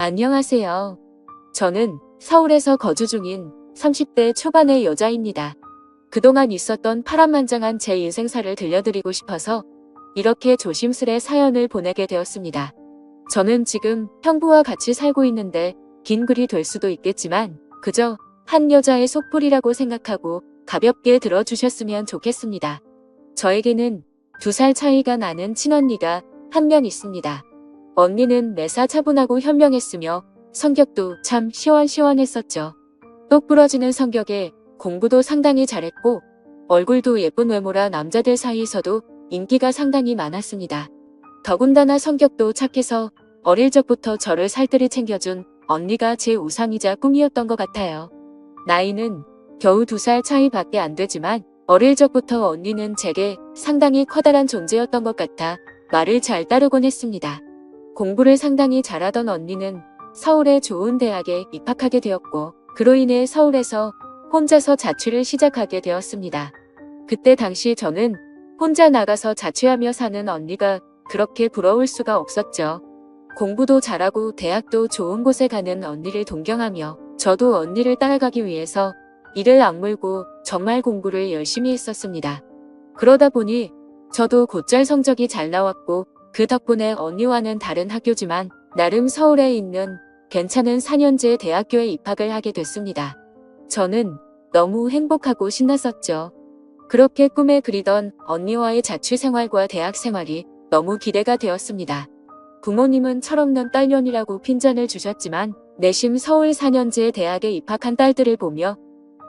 안녕하세요. 저는 서울에서 거주 중인 30대 초반의 여자입니다. 그동안 있었던 파란만장한 제 인생사를 들려드리고 싶어서 이렇게 조심스레 사연을 보내게 되었습니다. 저는 지금 형부와 같이 살고 있는데 긴 글이 될 수도 있겠지만 그저 한 여자의 속풀이라고 생각하고 가볍게 들어주셨으면 좋겠습니다. 저에게는 2살 차이가 나는 친언니가 한 명 있습니다. 언니는 매사 차분하고 현명했으며 성격도 참 시원시원했었죠. 똑 부러지는 성격에 공부도 상당히 잘했고 얼굴도 예쁜 외모라 남자들 사이에서도 인기가 상당히 많았습니다. 더군다나 성격도 착해서 어릴 적부터 저를 살뜰히 챙겨준 언니가 제 우상이자 꿈이었던 것 같아요. 나이는 겨우 2살 차이밖에 안 되지만 어릴 적부터 언니는 제게 상당히 커다란 존재였던 것 같아 말을 잘 따르곤 했습니다. 공부를 상당히 잘하던 언니는 서울의 좋은 대학에 입학하게 되었고 그로 인해 서울에서 혼자서 자취를 시작하게 되었습니다. 그때 당시 저는 혼자 나가서 자취하며 사는 언니가 그렇게 부러울 수가 없었죠. 공부도 잘하고 대학도 좋은 곳에 가는 언니를 동경하며 저도 언니를 따라가기 위해서 이를 악물고 정말 공부를 열심히 했었습니다. 그러다 보니 저도 곧잘 성적이 잘 나왔고 그 덕분에 언니와는 다른 학교지만 나름 서울에 있는 괜찮은 4년제 대학교에 입학을 하게 됐습니다. 저는 너무 행복하고 신났었죠. 그렇게 꿈에 그리던 언니와의 자취 생활과 대학 생활이 너무 기대가 되었습니다. 부모님은 철없는 딸년이라고 핀잔을 주셨지만 내심 서울 4년제 대학에 입학한 딸들을 보며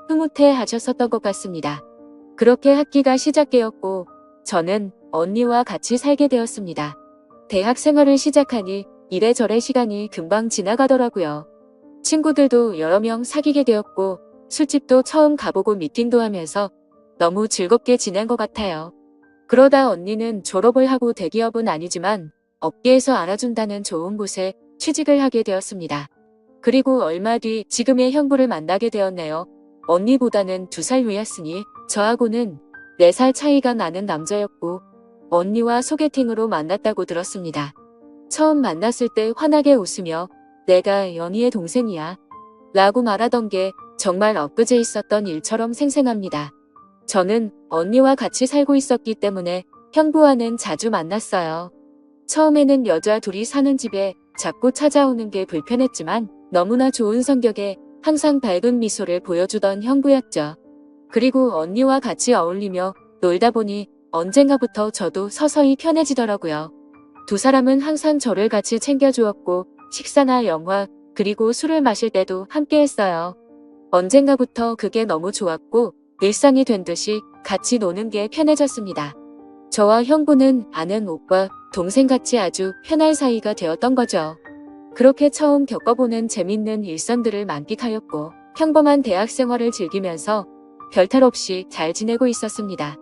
흐뭇해 하셨었던 것 같습니다. 그렇게 학기가 시작되었고 저는 언니와 같이 살게 되었습니다. 대학 생활을 시작하니 이래저래 시간이 금방 지나가더라고요. 친구들도 여러 명 사귀게 되었고 술집도 처음 가보고 미팅도 하면서 너무 즐겁게 지낸 것 같아요. 그러다 언니는 졸업을 하고 대기업은 아니지만 업계에서 알아준다는 좋은 곳에 취직을 하게 되었습니다. 그리고 얼마 뒤 지금의 형부를 만나게 되었네요. 언니보다는 2살 위였으니 저하고는 4살 차이가 나는 남자였고 언니와 소개팅으로 만났다고 들었습니다. 처음 만났을 때 환하게 웃으며 내가 연희의 동생이야 라고 말하던 게 정말 엊그제 있었던 일처럼 생생합니다. 저는 언니와 같이 살고 있었기 때문에 형부와는 자주 만났어요. 처음에는 여자 둘이 사는 집에 자꾸 찾아오는 게 불편했지만 너무나 좋은 성격에 항상 밝은 미소를 보여주던 형부였죠. 그리고 언니와 같이 어울리며 놀다 보니 언젠가부터 저도 서서히 편해지더라고요. 2사람은 항상 저를 같이 챙겨주었고 식사나 영화 그리고 술을 마실 때도 함께 했어요. 언젠가부터 그게 너무 좋았고 일상이 된 듯이 같이 노는 게 편해졌습니다. 저와 형부는 아는 오빠, 동생같이 아주 편할 사이가 되었던 거죠. 그렇게 처음 겪어보는 재밌는 일상들을 만끽하였고 평범한 대학 생활을 즐기면서 별탈 없이 잘 지내고 있었습니다.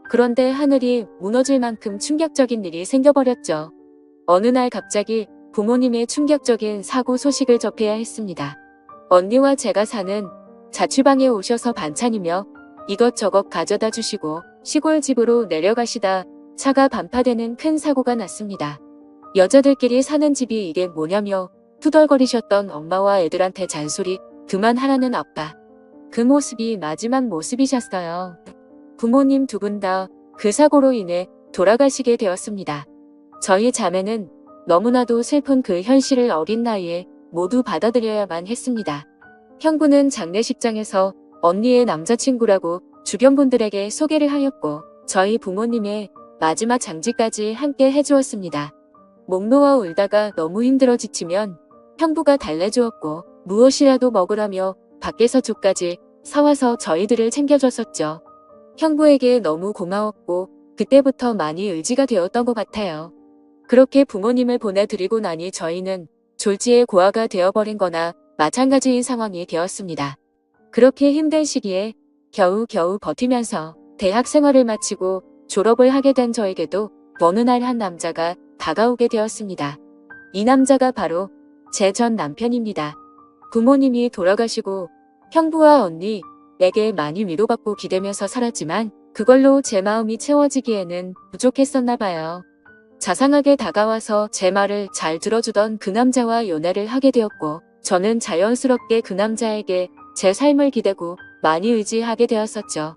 그런데 하늘이 무너질 만큼 충격적인 일이 생겨버렸죠. 어느 날 갑자기 부모님의 충격적인 사고 소식을 접해야 했습니다. 언니와 제가 사는 자취방에 오셔서 반찬이며 이것저것 가져다 주시고 시골집으로 내려가시다 차가 반파되는 큰 사고가 났습니다. 여자들끼리 사는 집이 이게 뭐냐며 투덜거리셨던 엄마와 애들한테 잔소리 그만하라는 아빠. 그 모습이 마지막 모습이셨어요. 부모님 2분 다 그 사고로 인해 돌아가시게 되었습니다. 저희 자매는 너무나도 슬픈 그 현실을 어린 나이에 모두 받아들여야만 했습니다. 형부는 장례식장에서 언니의 남자친구라고 주변 분들에게 소개를 하였고 저희 부모님의 마지막 장지까지 함께 해주었습니다. 목 놓아 울다가 너무 힘들어 지치면 형부가 달래주었고 무엇이라도 먹으라며 밖에서 죽까지 사와서 저희들을 챙겨줬었죠. 형부에게 너무 고마웠고 그때부터 많이 의지가 되었던 것 같아요. 그렇게 부모님을 보내드리고 나니 저희는 졸지에 고아가 되어버린 거나 마찬가지인 상황이 되었습니다. 그렇게 힘든 시기에 겨우겨우 버티면서 대학 생활을 마치고 졸업을 하게 된 저에게도 어느 날 한 남자가 다가오게 되었습니다. 이 남자가 바로 제 전 남편입니다. 부모님이 돌아가시고 형부와 언니에게 많이 위로받고 기대면서 살았지만 그걸로 제 마음이 채워지기에는 부족했었나 봐요. 자상하게 다가와서 제 말을 잘 들어주던 그 남자와 연애를 하게 되었고 저는 자연스럽게 그 남자에게 제 삶을 기대고 많이 의지하게 되었었죠.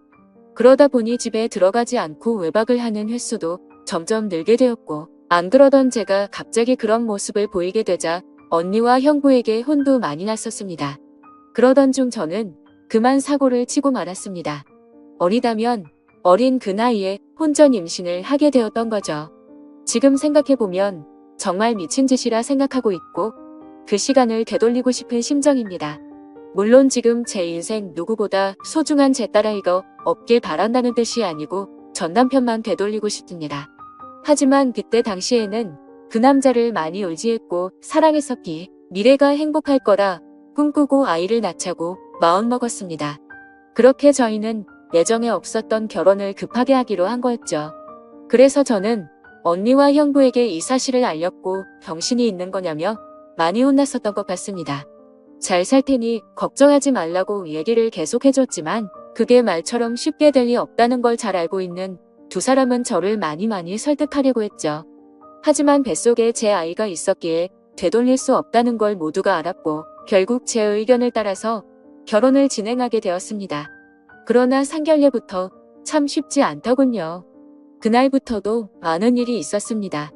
그러다 보니 집에 들어가지 않고 외박을 하는 횟수도 점점 늘게 되었고 안 그러던 제가 갑자기 그런 모습을 보이게 되자 언니와 형부에게 혼도 많이 났었습니다. 그러던 중 저는 그만 사고를 치고 말았습니다. 어리다면 어린 그 나이에 혼전 임신을 하게 되었던 거죠. 지금 생각해보면 정말 미친 짓이라 생각하고 있고 그 시간을 되돌리고 싶은 심정입니다. 물론 지금 제 인생 누구보다 소중한 제 딸아이가 없길 바란다는 뜻이 아니고 전 남편만 되돌리고 싶습니다. 하지만 그때 당시에는 그 남자를 많이 의지했고 사랑했었기에 미래가 행복할 거라 꿈꾸고 아이를 낳자고 마음먹었습니다. 그렇게 저희는 예정에 없었던 결혼을 급하게 하기로 한 거였죠. 그래서 저는 언니와 형부에게 이 사실을 알렸고 병신이 있는 거냐며 많이 혼났었던 것 같습니다. 잘 살 테니 걱정하지 말라고 얘기를 계속 해줬지만 그게 말처럼 쉽게 될 리 없다는 걸 잘 알고 있는 두 사람은 저를 많이 설득하려고 했죠. 하지만 뱃속에 제 아이가 있었기에 되돌릴 수 없다는 걸 모두가 알았고 결국 제 의견을 따라서 결혼을 진행하게 되었습니다. 그러나 상견례부터 참 쉽지 않더군요. 그날부터도 많은 일이 있었습니다.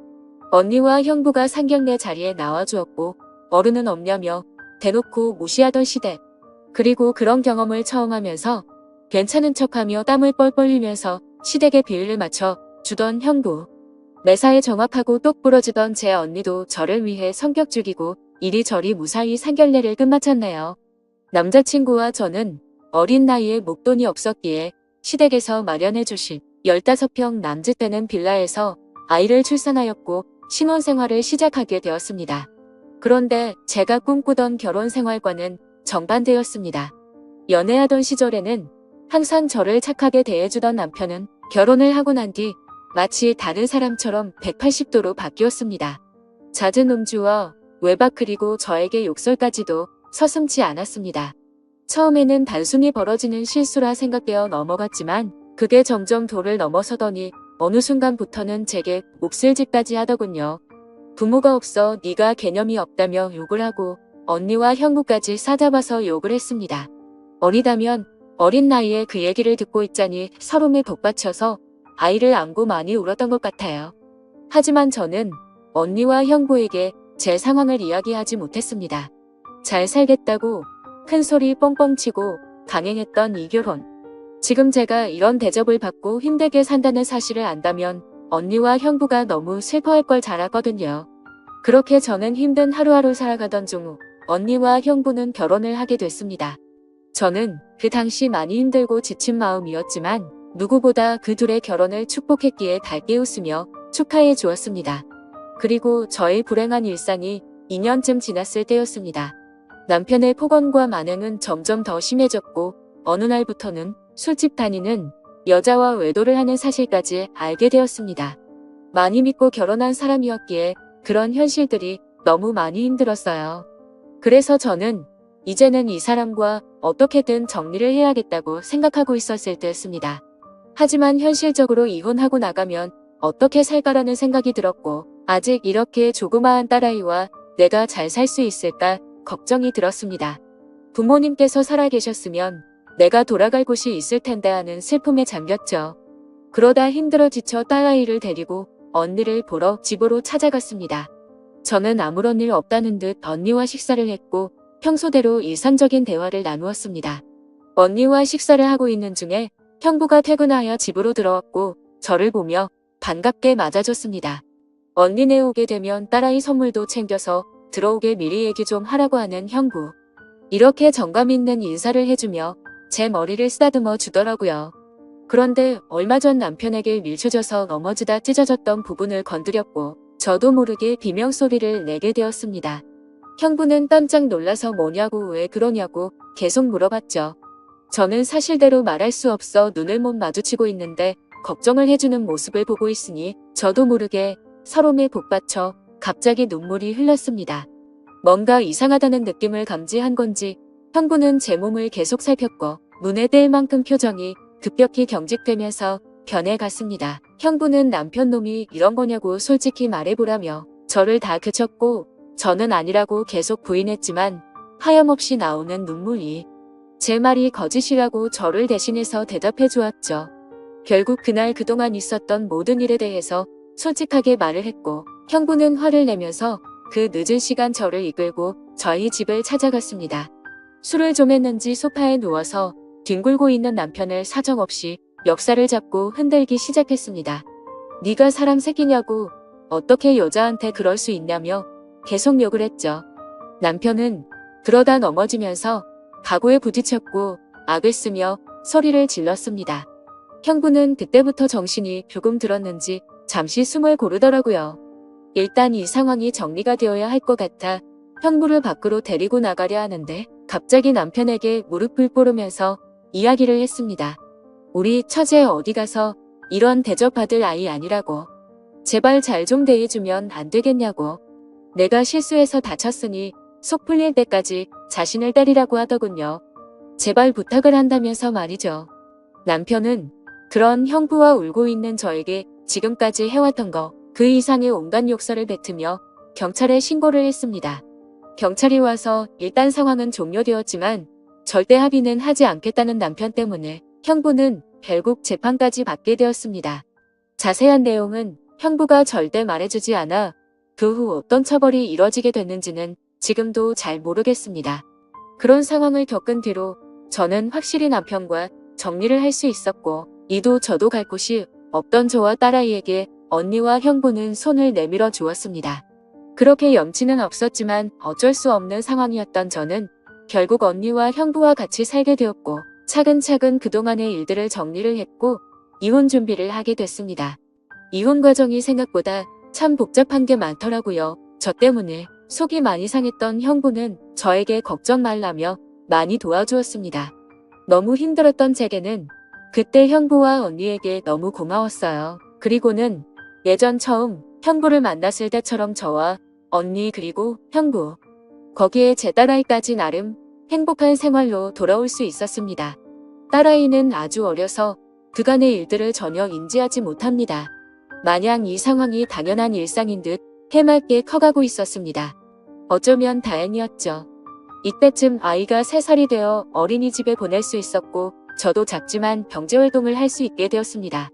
언니와 형부가 상견례 자리에 나와주었고 어른은 없냐며 대놓고 무시하던 시대. 그리고 그런 경험을 처음 하면서 괜찮은 척하며 땀을 뻘뻘 흘리면서 시댁에 비율을 맞춰 주던 형부. 매사에 정확하고 똑 부러지던 제 언니도 저를 위해 성격 죽이고 이리저리 무사히 상견례를 끝마쳤네요. 남자친구와 저는 어린 나이에 목돈이 없었기에 시댁에서 마련해 주신 15평 남짓되는 빌라에서 아이를 출산하였고 신혼생활을 시작하게 되었습니다. 그런데 제가 꿈꾸던 결혼 생활과는 정반대였습니다. 연애하던 시절에는 항상 저를 착하게 대해주던 남편은 결혼을 하고 난 뒤 마치 다른 사람처럼 180도로 바뀌었습니다. 잦은 음주와 외박 그리고 저에게 욕설까지도 서슴지 않았습니다. 처음에는 단순히 벌어지는 실수라 생각되어 넘어갔지만 그게 점점 도를 넘어서더니 어느 순간부터는 제게 몫을 짓까지 하더군요. 부모가 없어 네가 개념이 없다며 욕을 하고 언니와 형부까지 싸잡아서 욕을 했습니다. 어리다면 어린 나이에 그 얘기를 듣고 있자니 서름에 복받쳐서 아이를 안고 많이 울었던 것 같아요. 하지만 저는 언니와 형부에게 제 상황을 이야기하지 못했습니다. 잘 살겠다고 큰 소리 뻥뻥 치고 강행했던 이 결혼. 지금 제가 이런 대접을 받고 힘들게 산다는 사실을 안다면 언니와 형부가 너무 슬퍼할 걸 잘 알거든요. 그렇게 저는 힘든 하루하루 살아가던 중 언니와 형부는 결혼을 하게 됐습니다. 저는 그 당시 많이 힘들고 지친 마음이었지만 누구보다 그 둘의 결혼을 축복했기에 밝게 웃으며 축하해 주었습니다. 그리고 저의 불행한 일상이 2년쯤 지났을 때였습니다. 남편의 폭언과 만행은 점점 더 심해졌고 어느 날부터는 술집 다니는 여자와 외도를 하는 사실까지 알게 되었습니다. 많이 믿고 결혼한 사람이었기에 그런 현실들이 너무 많이 힘들었어요. 그래서 저는 이제는 이 사람과 어떻게든 정리를 해야겠다고 생각하고 있었을 때였습니다. 하지만 현실적으로 이혼하고 나가면 어떻게 살까라는 생각이 들었고 아직 이렇게 조그마한 딸아이와 내가 잘 살 수 있을까 걱정이 들었습니다. 부모님께서 살아계셨으면 내가 돌아갈 곳이 있을 텐데 하는 슬픔에 잠겼죠. 그러다 힘들어 지쳐 딸아이를 데리고 언니를 보러 집으로 찾아갔습니다. 저는 아무런 일 없다는 듯 언니와 식사를 했고 평소대로 일상적인 대화를 나누었습니다. 언니와 식사를 하고 있는 중에 형부가 퇴근하여 집으로 들어왔고 저를 보며 반갑게 맞아줬습니다. 언니네 오게 되면 딸아이 선물도 챙겨서 들어오게 미리 얘기 좀 하라고 하는 형부. 이렇게 정감 있는 인사를 해주며 제 머리를 쓰다듬어 주더라고요. 그런데 얼마 전 남편에게 밀쳐져서 넘어지다 찢어졌던 부분을 건드렸고 저도 모르게 비명소리를 내게 되었습니다. 형부는 깜짝 놀라서 뭐냐고 왜 그러냐고 계속 물어봤죠. 저는 사실대로 말할 수 없어 눈을 못 마주치고 있는데 걱정을 해주는 모습을 보고 있으니 저도 모르게 서름에 복받쳐 갑자기 눈물이 흘렀습니다. 뭔가 이상하다는 느낌을 감지한 건지 형부는 제 몸을 계속 살폈고 눈에 띌 만큼 표정이 급격히 경직되면서 변해갔습니다. 형부는 남편 놈이 이런 거냐고 솔직히 말해보라며 저를 다 그쳤고 저는 아니라고 계속 부인했지만 하염없이 나오는 눈물이 제 말이 거짓이라고 저를 대신해서 대답해 주었죠. 결국 그날 그동안 있었던 모든 일에 대해서 솔직하게 말을 했고 형부는 화를 내면서 그 늦은 시간 저를 이끌고 저희 집을 찾아갔습니다. 술을 좀 했는지 소파에 누워서 뒹굴고 있는 남편을 사정없이 멱살을 잡고 흔들기 시작했습니다. 네가 사람 새끼냐고 어떻게 여자한테 그럴 수 있냐며 계속 욕을 했죠. 남편은 그러다 넘어지면서 가구에 부딪혔고 악을 쓰며 소리를 질렀습니다. 형부는 그때부터 정신이 조금 들었는지 잠시 숨을 고르더라고요. 일단 이 상황이 정리가 되어야 할 것 같아 형부를 밖으로 데리고 나가려 하는데 갑자기 남편에게 무릎을 꿇으면서 이야기를 했습니다. 우리 처제 어디 가서 이런 대접받을 아이 아니라고. 제발 잘 좀 대해주면 안 되겠냐고. 내가 실수해서 다쳤으니 속 풀릴 때까지 자신을 때리라고 하더군요. 제발 부탁을 한다면서 말이죠. 남편은 그런 형부와 울고 있는 저에게 지금까지 해왔던 거 그 이상의 온갖 욕설을 뱉으며 경찰에 신고를 했습니다. 경찰이 와서 일단 상황은 종료되었지만 절대 합의는 하지 않겠다는 남편 때문에 형부는 결국 재판까지 받게 되었습니다. 자세한 내용은 형부가 절대 말해주지 않아 그 후 어떤 처벌이 이뤄지게 됐는지는 지금도 잘 모르겠습니다. 그런 상황을 겪은 뒤로 저는 확실히 남편과 정리를 할 수 있었고 이도 저도 갈 곳이 없던 저와 딸아이에게 언니와 형부는 손을 내밀어 주었습니다. 그렇게 염치는 없었지만 어쩔 수 없는 상황이었던 저는 결국 언니와 형부와 같이 살게 되었고 차근차근 그동안의 일들을 정리를 했고 이혼 준비를 하게 됐습니다. 이혼 과정이 생각보다 참 복잡한 게 많더라고요. 저 때문에 속이 많이 상했던 형부는 저에게 걱정 말라며 많이 도와주었습니다. 너무 힘들었던 제게는 그때 형부와 언니에게 너무 고마웠어요. 그리고는 예전 처음 형부를 만났을 때처럼 저와 언니 그리고 형부 거기에 제 딸아이까지 나름 행복한 생활로 돌아올 수 있었습니다. 딸아이는 아주 어려서 그간의 일들을 전혀 인지하지 못합니다. 마냥 이 상황이 당연한 일상인 듯 해맑게 커가고 있었습니다. 어쩌면 다행이었죠. 이때쯤 아이가 3살이 되어 어린이집에 보낼 수 있었고 저도 작지만 경제활동을 할 수 있게 되었습니다.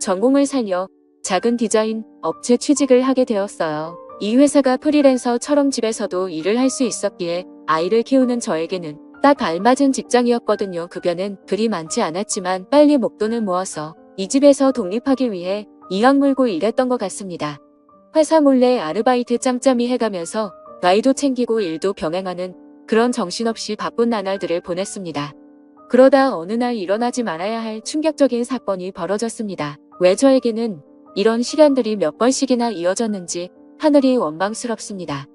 전공을 살려 작은 디자인 업체 취직을 하게 되었어요. 이 회사가 프리랜서처럼 집에서도 일을 할 수 있었기에 아이를 키우는 저에게는 딱 알맞은 직장이었거든요. 급여는 그리 많지 않았지만 빨리 목돈을 모아서 이 집에서 독립하기 위해 이악 물고 일했던 것 같습니다. 회사 몰래 아르바이트 짬짬이 해가면서 아이도 챙기고 일도 병행하는 그런 정신없이 바쁜 나날들을 보냈습니다. 그러다 어느 날 일어나지 말아야 할 충격적인 사건이 벌어졌습니다. 왜 저에게는 이런 시간들이 몇 번씩이나 이어졌는지 하늘이 원망스럽습니다.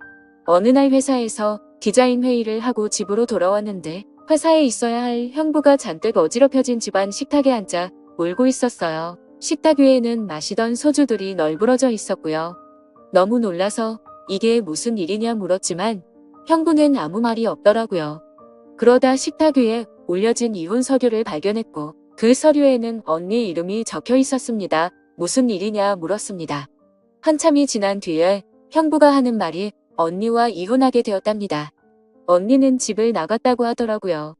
어느 날 회사에서 디자인 회의를 하고 집으로 돌아왔는데 회사에 있어야 할 형부가 잔뜩 어지럽혀진 집안 식탁에 앉아 울고 있었어요. 식탁 위에는 마시던 소주들이 널브러져 있었고요. 너무 놀라서 이게 무슨 일이냐 물었지만 형부는 아무 말이 없더라고요. 그러다 식탁 위에 올려진 이혼 서류를 발견했고 그 서류에는 언니 이름이 적혀 있었습니다. 무슨 일이냐 물었습니다. 한참이 지난 뒤에 형부가 하는 말이 언니와 이혼하게 되었답니다. 언니는 집을 나갔다고 하더라고요.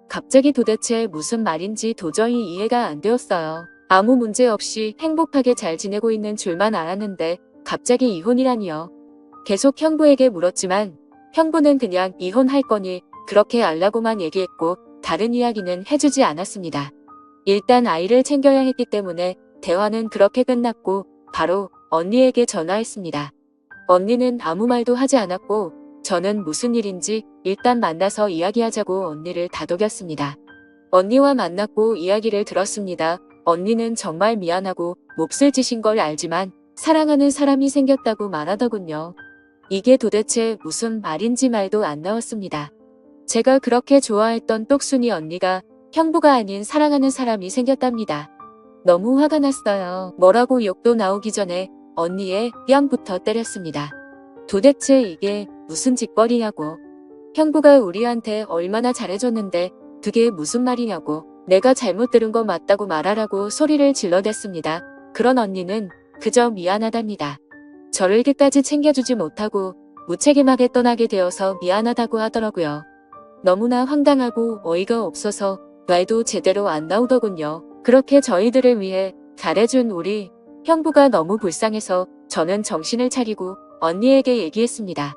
갑자기 도대체 무슨 말인지 도저히 이해가 안 되었어요. 아무 문제 없이 행복하게 잘 지내고 있는 줄만 알았는데 갑자기 이혼이라니요. 계속 형부에게 물었지만 형부는 그냥 이혼할 거니 그렇게 알라고만 얘기했고 다른 이야기는 해주지 않았습니다. 일단 아이를 챙겨야 했기 때문에 대화는 그렇게 끝났고 바로 언니에게 전화했습니다. 언니는 아무 말도 하지 않았고 저는 무슨 일인지 일단 만나서 이야기하자고 언니를 다독였습니다. 언니와 만났고 이야기를 들었습니다. 언니는 정말 미안하고 몹쓸 짓인 걸 알지만 사랑하는 사람이 생겼다고 말하더군요. 이게 도대체 무슨 말인지 말도 안 나왔습니다. 제가 그렇게 좋아했던 똑순이 언니가 형부가 아닌 사랑하는 사람이 생겼답니다. 너무 화가 났어요. 뭐라고 욕도 나오기 전에 언니의 뺨부터 때렸습니다. 도대체 이게 무슨 짓거리냐고. 형부가 우리한테 얼마나 잘해줬는데 그게 무슨 말이냐고. 내가 잘못 들은 거 맞다고 말하라고 소리를 질러댔습니다. 그런 언니는 그저 미안하답니다. 저를 끝까지 챙겨주지 못하고 무책임하게 떠나게 되어서 미안하다고 하더라고요. 너무나 황당하고 어이가 없어서 말도 제대로 안 나오더군요. 그렇게 저희들을 위해 잘해준 우리 형부가 너무 불쌍해서 저는 정신을 차리고 언니에게 얘기했습니다.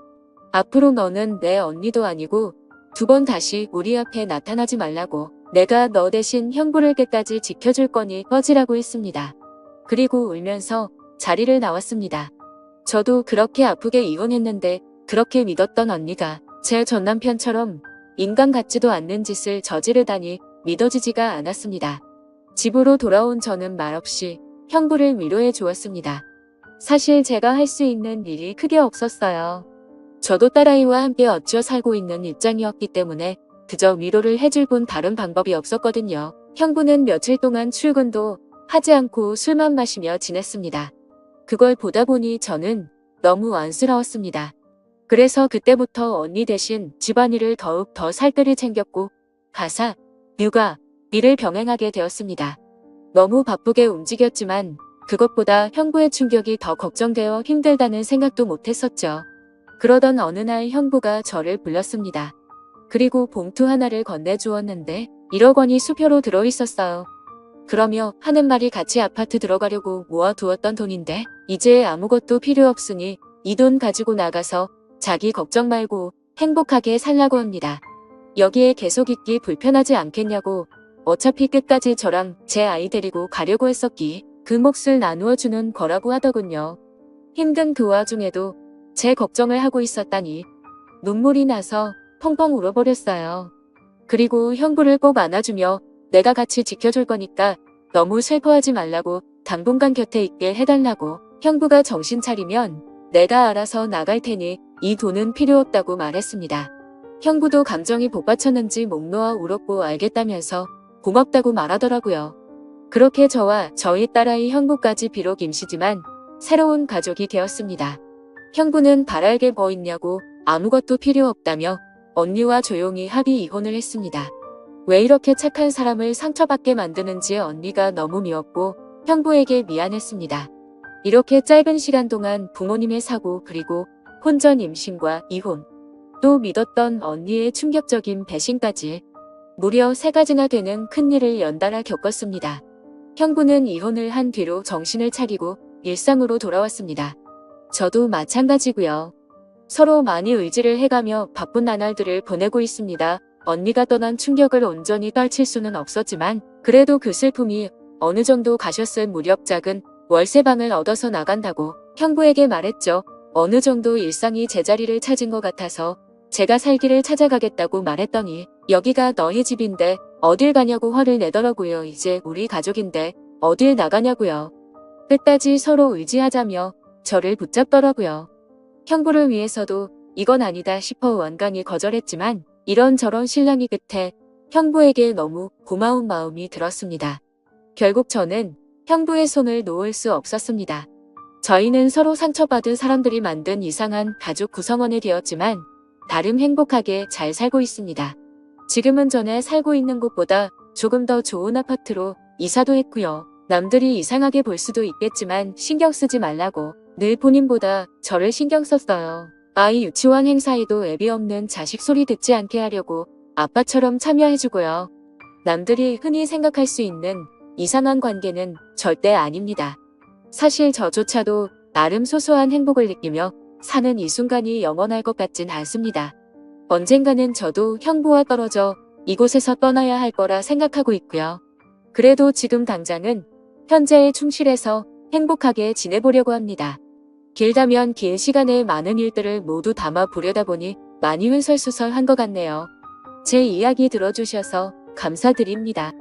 앞으로 너는 내 언니도 아니고 2번 다시 우리 앞에 나타나지 말라고. 내가 너 대신 형부를 끝까지 지켜줄 거니 꺼지라고 했습니다. 그리고 울면서 자리를 나왔습니다. 저도 그렇게 아프게 이혼했는데 그렇게 믿었던 언니가 제 전남편처럼 인간 같지도 않는 짓을 저지르다니 믿어지지가 않았습니다. 집으로 돌아온 저는 말없이 형부를 위로해 주었습니다. 사실 제가 할 수 있는 일이 크게 없었어요. 저도 딸아이와 함께 어찌어 살고 있는 입장이었기 때문에 그저 위로를 해줄 뿐 다른 방법이 없었거든요. 형부는 며칠 동안 출근도 하지 않고 술만 마시며 지냈습니다. 그걸 보다 보니 저는 너무 안쓰러웠습니다. 그래서 그때부터 언니 대신 집안일을 더욱 더 살뜰히 챙겼고 가사, 육아, 일을 병행하게 되었습니다. 너무 바쁘게 움직였지만 그것보다 형부의 충격이 더 걱정되어 힘들다는 생각도 못했었죠. 그러던 어느 날 형부가 저를 불렀습니다. 그리고 봉투 하나를 건네주었는데 1억 원이 수표로 들어있었어요. 그러며 하는 말이 같이 아파트 들어가려고 모아두었던 돈인데 이제 아무것도 필요 없으니 이 돈 가지고 나가서 자기 걱정 말고 행복하게 살라고 합니다. 여기에 계속 있기 불편하지 않겠냐고. 어차피 끝까지 저랑 제 아이 데리고 가려고 했었기 그 몫을 나누어 주는 거라고 하더군요. 힘든 그 와중에도 제 걱정을 하고 있었다니 눈물이 나서 펑펑 울어버렸어요. 그리고 형부를 꼭 안아주며 내가 같이 지켜줄 거니까 너무 슬퍼하지 말라고 당분간 곁에 있게 해달라고. 형부가 정신 차리면 내가 알아서 나갈 테니 이 돈은 필요 없다고 말했습니다. 형부도 감정이 복받쳤는지 목 놓아 울었고 알겠다면서 고맙다고 말하더라고요. 그렇게 저와 저희 딸아이 형부까지 비록 임시지만 새로운 가족이 되었습니다. 형부는 바랄 게 뭐 있냐고 아무것도 필요 없다며 언니와 조용히 합의 이혼을 했습니다. 왜 이렇게 착한 사람을 상처받게 만드는지 언니가 너무 미웠고 형부에게 미안했습니다. 이렇게 짧은 시간 동안 부모님의 사고 그리고 혼전 임신과 이혼, 또 믿었던 언니의 충격적인 배신까지 무려 3가지나 되는 큰일을 연달아 겪었습니다. 형부는 이혼을 한 뒤로 정신을 차리고 일상으로 돌아왔습니다. 저도 마찬가지고요. 서로 많이 의지를 해가며 바쁜 나날들을 보내고 있습니다. 언니가 떠난 충격을 온전히 떨칠 수는 없었지만 그래도 그 슬픔이 어느 정도 가셨을 무렵 작은 월세방을 얻어서 나간다고 형부에게 말했죠. 어느 정도 일상이 제자리를 찾은 것 같아서 제가 살기를 찾아가겠다고 말했더니 여기가 너희 집인데 어딜 가냐고 화를 내더라고요. 이제 우리 가족인데 어딜 나가냐고요. 끝까지 서로 의지하자며 저를 붙잡더라고요. 형부를 위해서도 이건 아니다 싶어 완강히 거절했지만 이런저런 실랑이 끝에 형부에게 너무 고마운 마음이 들었습니다. 결국 저는 형부의 손을 놓을 수 없었습니다. 저희는 서로 상처받은 사람들이 만든 이상한 가족 구성원이 되었지만 나름 행복하게 잘 살고 있습니다. 지금은 전에 살고 있는 곳보다 조금 더 좋은 아파트로 이사도 했고요. 남들이 이상하게 볼 수도 있겠지만 신경 쓰지 말라고 늘 본인보다 저를 신경 썼어요. 아이 유치원 행사에도 애비 없는 자식 소리 듣지 않게 하려고 아빠처럼 참여해주고요. 남들이 흔히 생각할 수 있는 이상한 관계는 절대 아닙니다. 사실 저조차도 나름 소소한 행복을 느끼며 사는 이 순간이 영원할 것 같진 않습니다. 언젠가는 저도 형부와 떨어져 이곳에서 떠나야 할 거라 생각하고 있고요. 그래도 지금 당장은 현재에 충실해서 행복하게 지내보려고 합니다. 길다면 긴 시간에 많은 일들을 모두 담아 보려다 보니 많이 횡설수설한 것 같네요. 제 이야기 들어주셔서 감사드립니다.